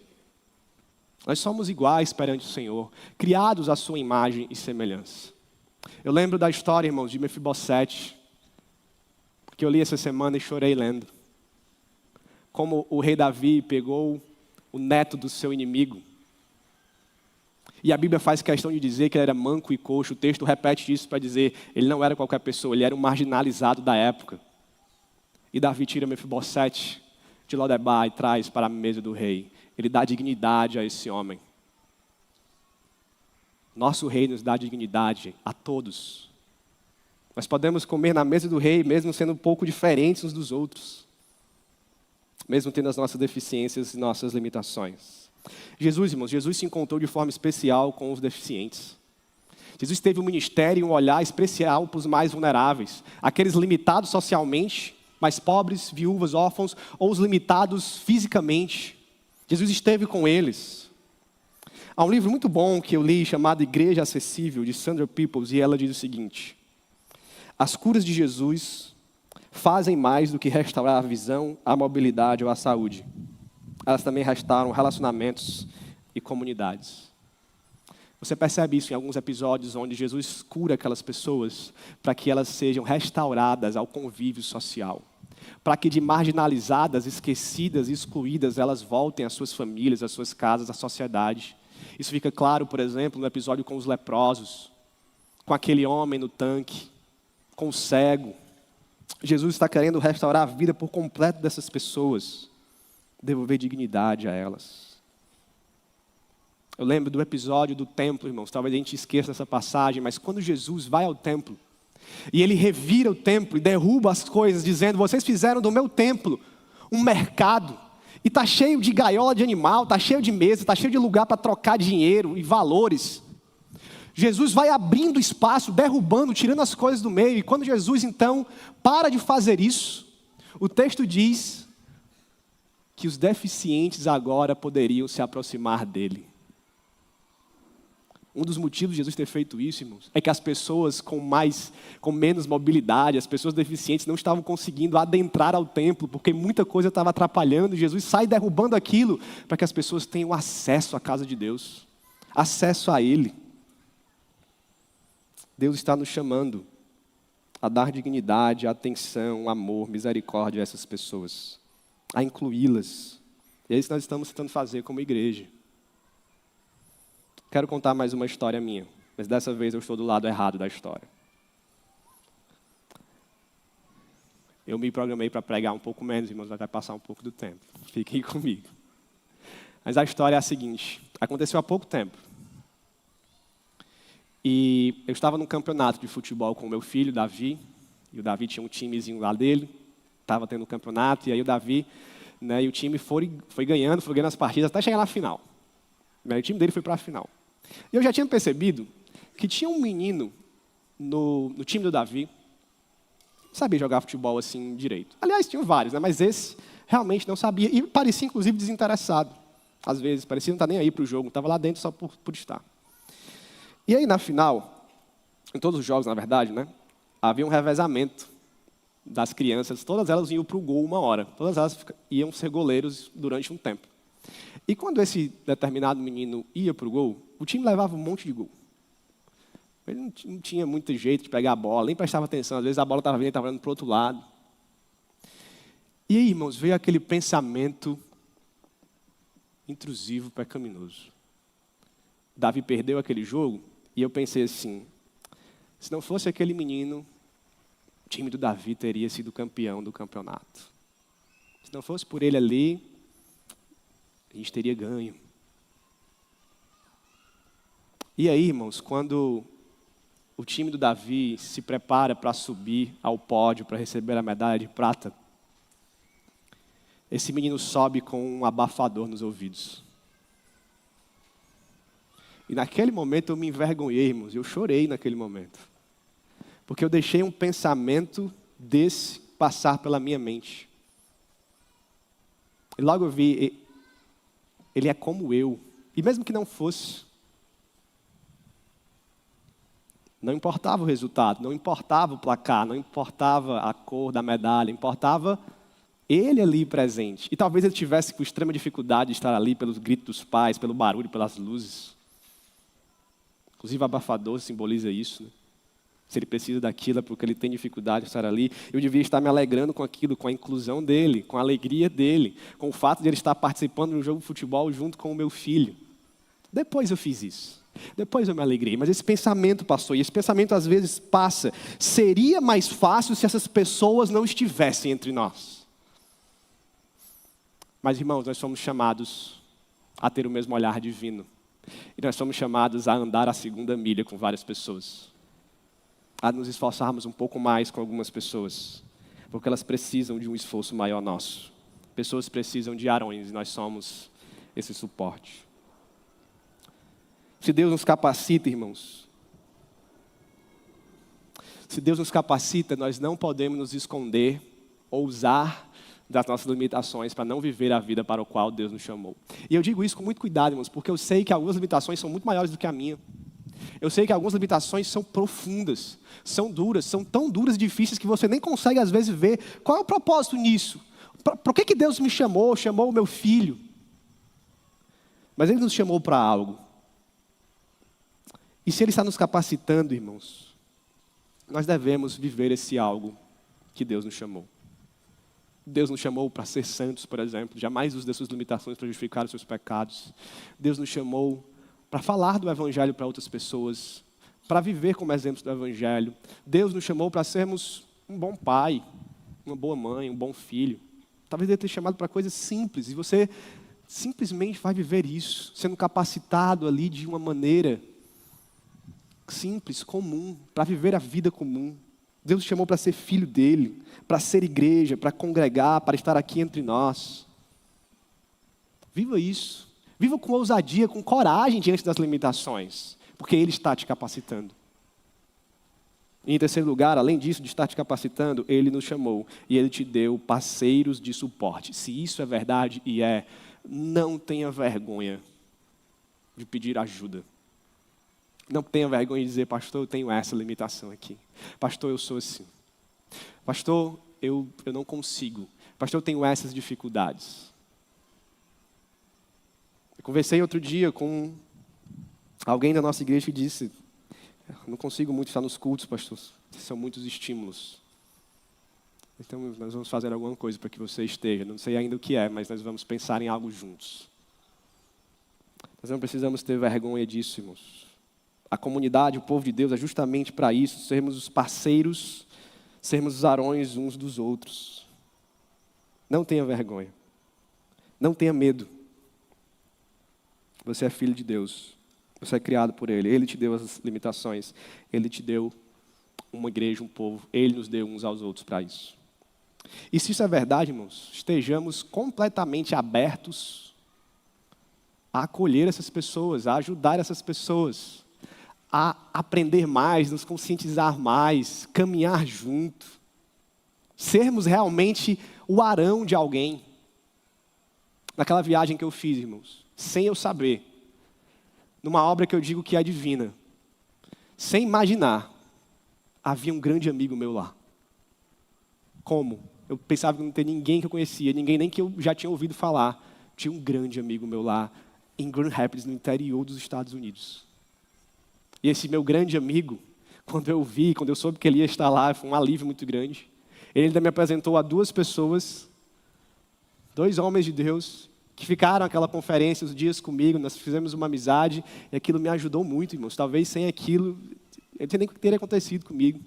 Nós somos iguais perante o Senhor, criados à sua imagem e semelhança. Eu lembro da história, irmãos, de Mefibosete, que eu li essa semana e chorei lendo. Como o rei Davi pegou o neto do seu inimigo. E a Bíblia faz questão de dizer que ele era manco e coxo. O texto repete isso para dizer, ele não era qualquer pessoa, ele era um marginalizado da época. E Davi tira Mefibosete de Lodebar e traz para a mesa do rei. Ele dá dignidade a esse homem. Nosso rei nos dá dignidade a todos. Nós podemos comer na mesa do rei, mesmo sendo um pouco diferentes uns dos outros. Mesmo tendo as nossas deficiências e nossas limitações. Jesus, irmãos, Jesus se encontrou de forma especial com os deficientes. Jesus teve um ministério e um olhar especial para os mais vulneráveis. Aqueles limitados socialmente, mais pobres, viúvas, órfãos, ou os limitados fisicamente. Jesus esteve com eles. Há um livro muito bom que eu li chamado Igreja Acessível, de Sandra Peoples, e ela diz o seguinte: as curas de Jesus fazem mais do que restaurar a visão, a mobilidade ou a saúde. Elas também restauram relacionamentos e comunidades. Você percebe isso em alguns episódios onde Jesus cura aquelas pessoas para que elas sejam restauradas ao convívio social. Para que de marginalizadas, esquecidas, excluídas, elas voltem às suas famílias, às suas casas, à sociedade. Isso fica claro, por exemplo, no episódio com os leprosos, com aquele homem no tanque, com o cego. Jesus está querendo restaurar a vida por completo dessas pessoas, devolver dignidade a elas. Eu lembro do episódio do templo, irmãos, talvez a gente esqueça essa passagem, mas quando Jesus vai ao templo, e ele revira o templo e derruba as coisas, dizendo, vocês fizeram do meu templo um mercado, e está cheio de gaiola de animal, está cheio de mesa, está cheio de lugar para trocar dinheiro e valores. Jesus vai abrindo espaço, derrubando, tirando as coisas do meio, e quando Jesus então para de fazer isso, o texto diz que os deficientes agora poderiam se aproximar dele. Um dos motivos de Jesus ter feito isso, irmãos, é que as pessoas com menos mobilidade, as pessoas deficientes não estavam conseguindo adentrar ao templo, porque muita coisa estava atrapalhando. Jesus sai derrubando aquilo para que as pessoas tenham acesso à casa de Deus, acesso a Ele. Deus está nos chamando a dar dignidade, atenção, amor, misericórdia a essas pessoas, a incluí-las. E é isso que nós estamos tentando fazer como igreja. Quero contar mais uma história minha, mas dessa vez eu estou do lado errado da história. Eu me programei para pregar um pouco menos, irmãos, vai passar um pouco do tempo. Fiquem comigo. Mas a história é a seguinte, aconteceu há pouco tempo. E eu estava num campeonato de futebol com o meu filho, Davi, e o Davi tinha um timezinho lá dele, estava tendo um campeonato, e aí o Davi, né, e o time foi ganhando as partidas até chegar na final. O time dele foi para a final. E eu já tinha percebido que tinha um menino no time do Davi, não sabia jogar futebol assim direito. Aliás, tinham vários, né? Mas esse realmente não sabia. E parecia, inclusive, desinteressado. Às vezes, parecia não estar nem aí para o jogo, estava lá dentro só por estar. E aí, na final, em todos os jogos, na verdade, né, havia um revezamento das crianças. Todas elas iam para o gol uma hora. Todas elas iam ser goleiros durante um tempo. E quando esse determinado menino ia para o gol, o time levava um monte de gol. Ele não tinha muito jeito de pegar a bola, nem prestava atenção. Às vezes a bola estava vindo e estava indo para o outro lado. E aí, irmãos, veio aquele pensamento intrusivo, pecaminoso. Davi perdeu aquele jogo e eu pensei assim, se não fosse aquele menino, o time do Davi teria sido campeão do campeonato. Se não fosse por ele ali, a gente teria ganho. E aí, irmãos, quando o time do Davi se prepara para subir ao pódio, para receber a medalha de prata, esse menino sobe com um abafador nos ouvidos. E naquele momento eu me envergonhei, irmãos, eu chorei naquele momento. Porque eu deixei um pensamento desse passar pela minha mente. E logo eu vi, ele é como eu. E mesmo que não fosse, não importava o resultado, não importava o placar, não importava a cor da medalha, importava ele ali presente. E talvez ele tivesse com extrema dificuldade de estar ali pelos gritos dos pais, pelo barulho, pelas luzes. Inclusive o abafador simboliza isso, né? Se ele precisa daquilo é porque ele tem dificuldade de estar ali. Eu devia estar me alegrando com aquilo, com a inclusão dele, com a alegria dele, com o fato de ele estar participando de um jogo de futebol junto com o meu filho. Depois eu fiz isso. Depois eu me alegrei, mas esse pensamento passou, e esse pensamento às vezes passa. Seria mais fácil se essas pessoas não estivessem entre nós. Mas, irmãos, nós somos chamados a ter o mesmo olhar divino. E nós somos chamados a andar a segunda milha com várias pessoas. A nos esforçarmos um pouco mais com algumas pessoas. Porque elas precisam de um esforço maior nosso. Pessoas precisam de Arões e nós somos esse suporte. Se Deus nos capacita, irmãos, se Deus nos capacita, nós não podemos nos esconder ou usar das nossas limitações para não viver a vida para a qual Deus nos chamou. E eu digo isso com muito cuidado, irmãos, porque eu sei que algumas limitações são muito maiores do que a minha. Eu sei que algumas limitações são profundas, são duras, são tão duras e difíceis que você nem consegue às vezes ver qual é o propósito nisso. Por que Deus me chamou o meu filho? Mas Ele nos chamou para algo. E se Ele está nos capacitando, irmãos, nós devemos viver esse algo que Deus nos chamou. Deus nos chamou para ser santos, por exemplo. Jamais use das suas limitações para justificar os seus pecados. Deus nos chamou para falar do Evangelho para outras pessoas, para viver como exemplos do Evangelho. Deus nos chamou para sermos um bom pai, uma boa mãe, um bom filho. Talvez Ele tenha chamado para coisas simples, e você simplesmente vai viver isso, sendo capacitado ali de uma maneira simples, comum, para viver a vida comum. Deus te chamou para ser filho dele, para ser igreja, para congregar, para estar aqui entre nós. Viva isso. Viva com ousadia, com coragem diante das limitações, porque Ele está te capacitando. E em terceiro lugar, além disso de estar te capacitando, Ele nos chamou e Ele te deu parceiros de suporte. Se isso é verdade e não tenha vergonha de pedir ajuda. Não tenha vergonha de dizer, pastor, eu tenho essa limitação aqui. Pastor, eu sou assim. Pastor, eu não consigo. Pastor, eu tenho essas dificuldades. Eu conversei outro dia com alguém da nossa igreja que disse, não consigo muito estar nos cultos, pastor. São muitos estímulos. Então, nós vamos fazer alguma coisa para que você esteja. Não sei ainda o que é, mas nós vamos pensar em algo juntos. Nós não precisamos ter vergonha disso, irmãos. A comunidade, o povo de Deus é justamente para isso, sermos os parceiros, sermos os arões uns dos outros. Não tenha vergonha. Não tenha medo. Você é filho de Deus. Você é criado por Ele. Ele te deu as limitações. Ele te deu uma igreja, um povo. Ele nos deu uns aos outros para isso. E se isso é verdade, irmãos, estejamos completamente abertos a acolher essas pessoas, a ajudar essas pessoas, a aprender mais, nos conscientizar mais, caminhar junto, sermos realmente o arão de alguém. Naquela viagem que eu fiz, irmãos, sem eu saber, numa obra que eu digo que é divina, sem imaginar, havia um grande amigo meu lá. Como? Eu pensava que não tinha ninguém que eu conhecia, ninguém nem que eu já tinha ouvido falar. Tinha um grande amigo meu lá, em Grand Rapids, no interior dos Estados Unidos. E esse meu grande amigo, quando eu soube que ele ia estar lá, foi um alívio muito grande. Ele ainda me apresentou a duas pessoas, dois homens de Deus, que ficaram naquela conferência os dias comigo, nós fizemos uma amizade, e aquilo me ajudou muito, irmãos. Talvez sem aquilo, não teria nem teria acontecido comigo.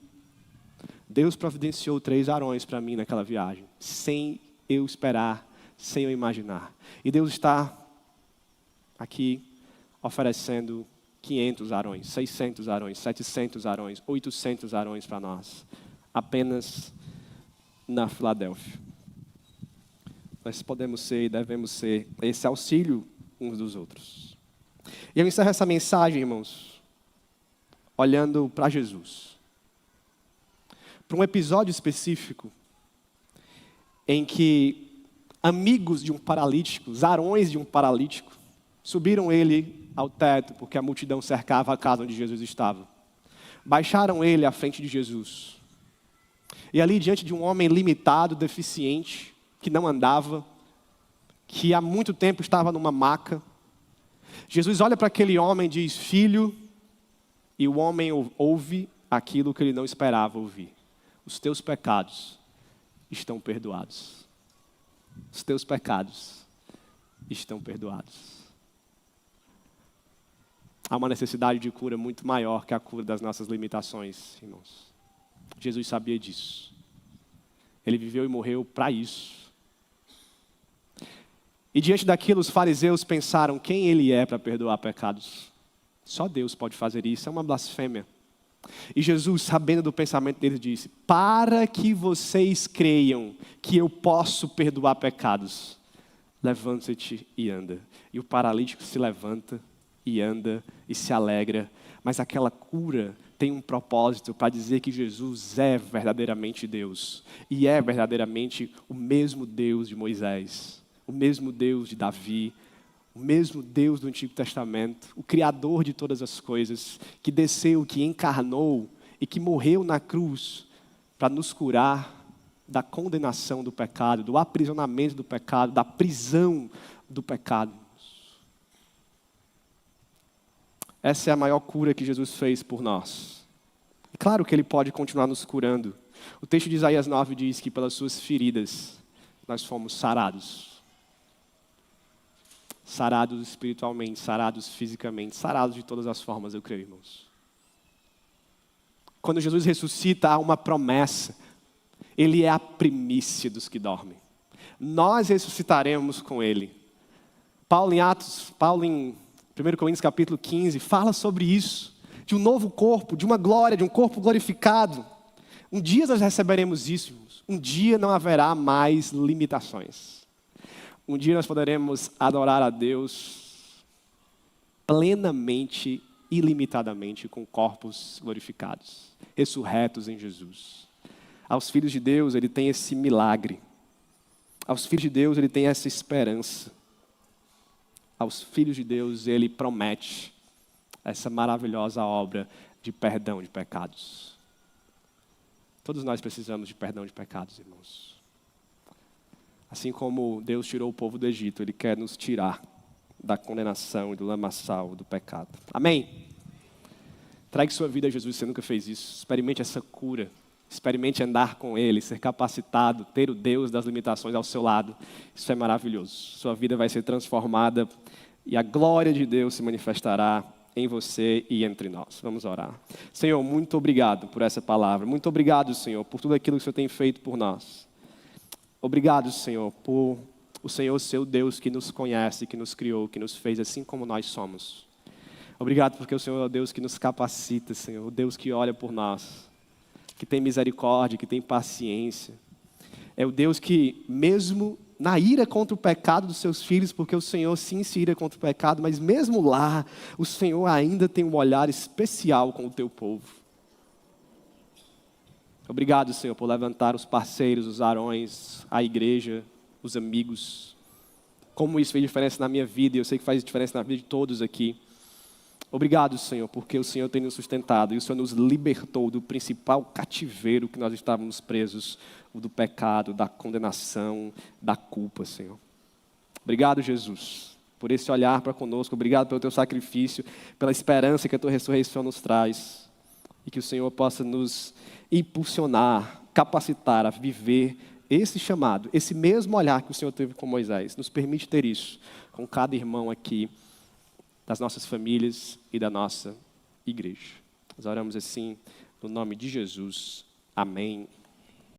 Deus providenciou 3 arões para mim naquela viagem, sem eu esperar, sem eu imaginar. E Deus está aqui oferecendo 500 arões, 600 arões, 700 arões, 800 arões para nós, apenas na Filadélfia. Nós podemos ser e devemos ser esse auxílio uns dos outros. E eu encerro essa mensagem, irmãos, olhando para Jesus. Para um episódio específico em que amigos de um paralítico, os arões de um paralítico, subiram ele ao teto, porque a multidão cercava a casa onde Jesus estava. Baixaram ele à frente de Jesus. E ali, diante de um homem limitado, deficiente, que não andava, que há muito tempo estava numa maca, Jesus olha para aquele homem e diz, filho, e o homem ouve aquilo que ele não esperava ouvir. Os teus pecados estão perdoados. Os teus pecados estão perdoados. Há uma necessidade de cura muito maior que a cura das nossas limitações, irmãos. Jesus sabia disso. Ele viveu e morreu para isso. E diante daquilo, os fariseus pensaram quem ele é para perdoar pecados. Só Deus pode fazer isso, é uma blasfêmia. E Jesus, sabendo do pensamento deles, disse, para que vocês creiam que eu posso perdoar pecados, levanta-te e anda. E o paralítico se levanta e anda e se alegra. Mas aquela cura tem um propósito para dizer que Jesus é verdadeiramente Deus. E é verdadeiramente o mesmo Deus de Moisés, o mesmo Deus de Davi, o mesmo Deus do Antigo Testamento, o Criador de todas as coisas, que desceu, que encarnou e que morreu na cruz para nos curar da condenação do pecado, do aprisionamento do pecado, da prisão do pecado. Essa é a maior cura que Jesus fez por nós. É claro que Ele pode continuar nos curando. O texto de Isaías 9 diz que pelas suas feridas nós fomos sarados. Sarados espiritualmente, sarados fisicamente, sarados de todas as formas, eu creio, irmãos. Quando Jesus ressuscita, há uma promessa. Ele é a primícia dos que dormem. Nós ressuscitaremos com Ele. Paulo em 1 Coríntios capítulo 15, fala sobre isso. De um novo corpo, de uma glória, de um corpo glorificado. Um dia nós receberemos isso, irmãos. Um dia não haverá mais limitações. Um dia nós poderemos adorar a Deus plenamente, ilimitadamente, com corpos glorificados, ressurretos em Jesus. Aos filhos de Deus, Ele tem esse milagre. Aos filhos de Deus, Ele tem essa esperança. Aos filhos de Deus, Ele promete essa maravilhosa obra de perdão de pecados. Todos nós precisamos de perdão de pecados, irmãos. Assim como Deus tirou o povo do Egito, Ele quer nos tirar da condenação e do lamaçal do pecado. Amém? Traga sua vida a Jesus, você nunca fez isso. Experimente essa cura. Experimente andar com Ele, ser capacitado, ter o Deus das limitações ao seu lado. Isso é maravilhoso. Sua vida vai ser transformada e a glória de Deus se manifestará em você e entre nós. Vamos orar. Senhor, muito obrigado por essa palavra. Muito obrigado, Senhor, por tudo aquilo que o Senhor tem feito por nós. Obrigado, Senhor, por o Senhor ser o Deus que nos conhece, que nos criou, que nos fez assim como nós somos. Obrigado porque o Senhor é o Deus que nos capacita, Senhor, o Deus que olha por nós, que tem misericórdia, que tem paciência. É o Deus que, mesmo na ira contra o pecado dos seus filhos, porque o Senhor sim se ira contra o pecado, mas mesmo lá, o Senhor ainda tem um olhar especial com o teu povo. Obrigado, Senhor, por levantar os parceiros, os Arões, a igreja, os amigos. Como isso fez diferença na minha vida, e eu sei que faz diferença na vida de todos aqui. Obrigado, Senhor, porque o Senhor tem nos sustentado e o Senhor nos libertou do principal cativeiro que nós estávamos presos, o do pecado, da condenação, da culpa, Senhor. Obrigado, Jesus, por esse olhar para conosco. Obrigado pelo teu sacrifício, pela esperança que a tua ressurreição nos traz. E que o Senhor possa nos impulsionar, capacitar a viver esse chamado, esse mesmo olhar que o Senhor teve com Moisés. Nos permite ter isso com cada irmão aqui, das nossas famílias e da nossa igreja. Nós oramos assim, no nome de Jesus. Amém.